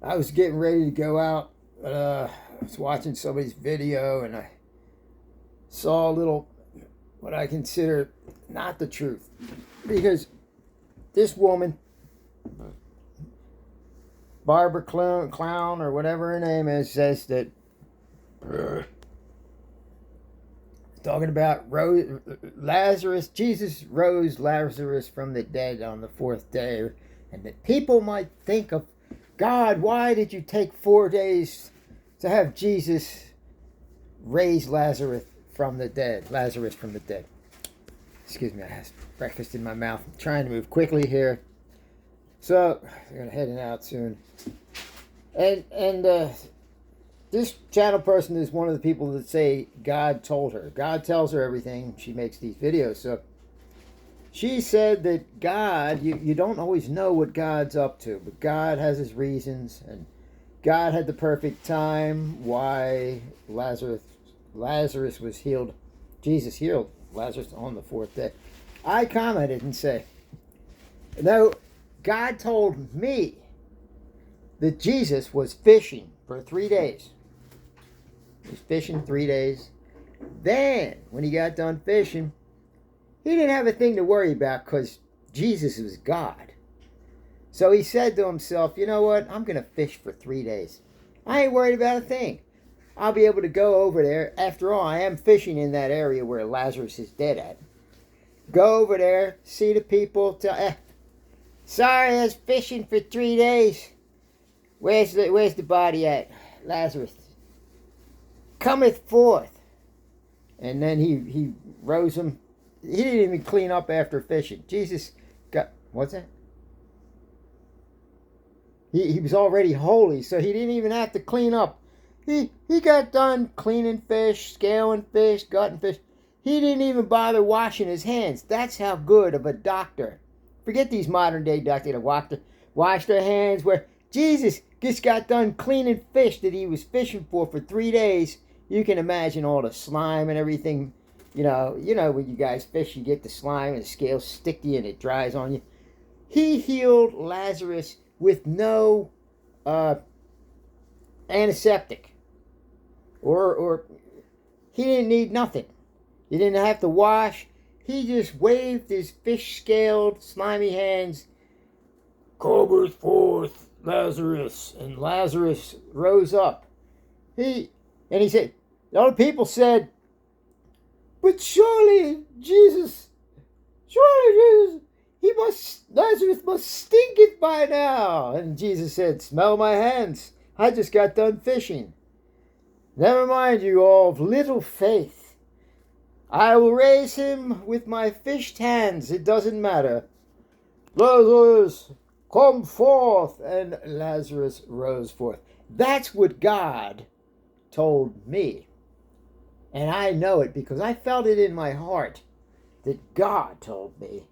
I was getting ready to go out. I was watching somebody's video and I saw a little, what I consider not the truth. Because this woman, Barbara Clown or whatever her name is, says that talking about Lazarus, Jesus rose Lazarus from the dead on the fourth day, and that people might think of, God, why did you take 4 days to have Jesus raise Lazarus from the dead? Lazarus from the dead. Excuse me, I have breakfast in my mouth. I'm trying to move quickly here. So, I'm going to head out soon. And this channel person is one of the people that say God told her. God tells her everything. She makes these videos. So she said that God, you don't always know what God's up to, but God has his reasons, and God had the perfect time why Lazarus was healed. Jesus healed Lazarus on the fourth day. I commented and say, no, God told me that Jesus was fishing for 3 days. He was fishing 3 days. Then, when he got done fishing, he didn't have a thing to worry about because Jesus was God. So he said to himself, you know what? I'm going to fish for 3 days. I ain't worried about a thing. I'll be able to go over there. After all, I am fishing in that area where Lazarus is dead at. Go over there, see the people. Sorry, I was fishing for 3 days. Where's the body at? Lazarus cometh forth. And then he rose him. He didn't even clean up after fishing. Jesus got, what's that? He was already holy, so he didn't even have to clean up. He got done cleaning fish, scaling fish, gutting fish. He didn't even bother washing his hands. That's how good of a doctor. Forget these modern day doctors that wash their hands. Where Jesus just got done cleaning fish that he was fishing for 3 days. You can imagine all the slime and everything. You know when you guys fish, you get the slime and the scales stick to you and it dries on you. He healed Lazarus with no antiseptic, or he didn't need nothing. He didn't have to wash. He just waved his fish-scaled, slimy hands. Cometh forth, Lazarus, and Lazarus rose up. He said, the other people said, but surely Jesus, Lazarus must stinketh by now. And Jesus said, smell my hands. I just got done fishing. Never mind you all of little faith. I will raise him with my fished hands. It doesn't matter. Lazarus, come forth. And Lazarus rose forth. That's what God told me. And I know it because I felt it in my heart that God told me.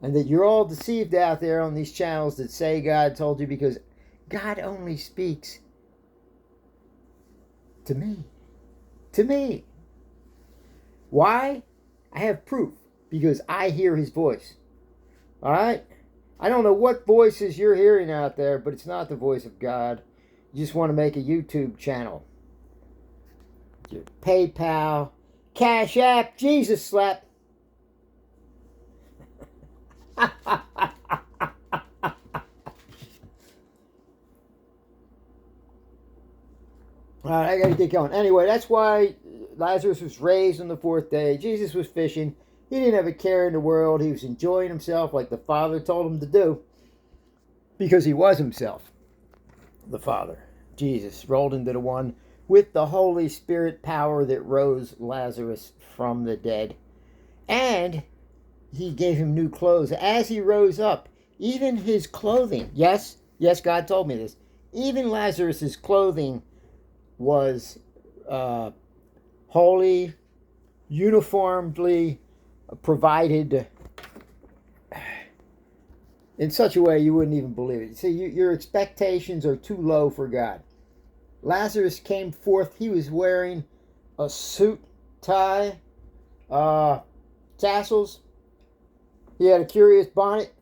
And that you're all deceived out there on these channels that say God told you, because God only speaks to me. To me. Why? I have proof. Because I hear his voice. Alright? I don't know what voices you're hearing out there, but it's not the voice of God. You just want to make a YouTube channel. Your PayPal, Cash App, Jesus slap. Alright, I gotta get going. Anyway, that's why Lazarus was raised on the fourth day. Jesus was fishing. He didn't have a care in the world. He was enjoying himself like the Father told him to do. Because he was himself. The Father. Jesus rolled into the one with the Holy Spirit power that rose Lazarus from the dead. And he gave him new clothes. As he rose up, even his clothing, yes, God told me this, even Lazarus's clothing was holy, uniformly provided in such a way you wouldn't even believe it. See, your expectations are too low for God. Lazarus came forth. He was wearing a suit, tie, tassels. He had a curious bonnet.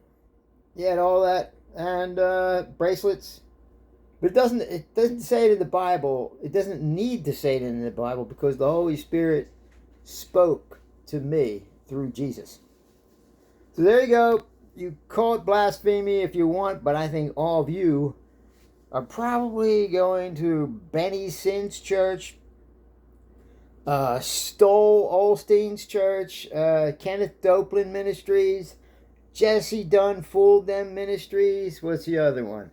He had all that. And bracelets. But it doesn't say it in the Bible. It doesn't need to say it in the Bible because the Holy Spirit spoke to me through Jesus. So there you go. You call it blasphemy if you want, but I think all of you are probably going to Benny Sinn's church, Stoll Olstein's church, Kenneth Copeland Ministries, Jesse Dunn Fooled Them Ministries. What's the other one?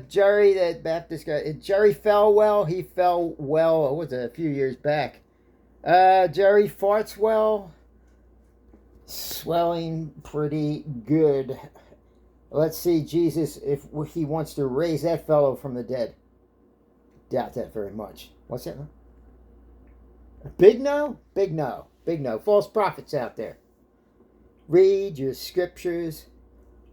Jerry, that Baptist guy, Jerry Falwell. He fell well. What was it, a few years back? Jerry Fartswell, swelling pretty good. Let's see, Jesus, if he wants to raise that fellow from the dead. Doubt that very much. What's that? Big no? Big no. Big no. False prophets out there. Read your scriptures,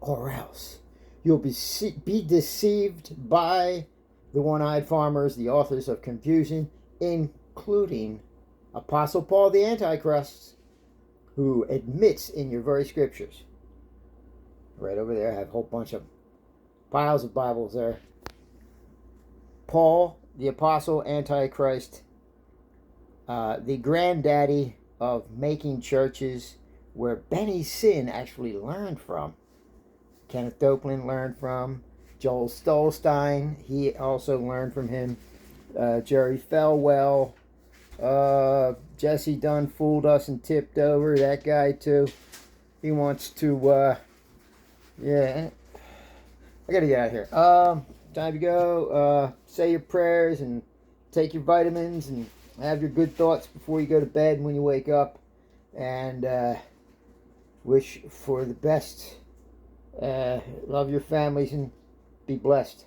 or else you'll be deceived by the one-eyed farmers, the authors of confusion, including Apostle Paul the Antichrist, who admits in your very scriptures. Right over there, I have a whole bunch of piles of Bibles there. Paul the Apostle Antichrist, the granddaddy of making churches, where Benny Sinn actually learned from. Kenneth Copeland learned from. Joel Stolstein, he also learned from him. Jerry Falwell. Jesse Dunn fooled us and tipped over. That guy too. He wants to, yeah. I gotta get out of here. Time to go. Say your prayers and take your vitamins and have your good thoughts before you go to bed and when you wake up. And wish for the best. Love your families and be blessed.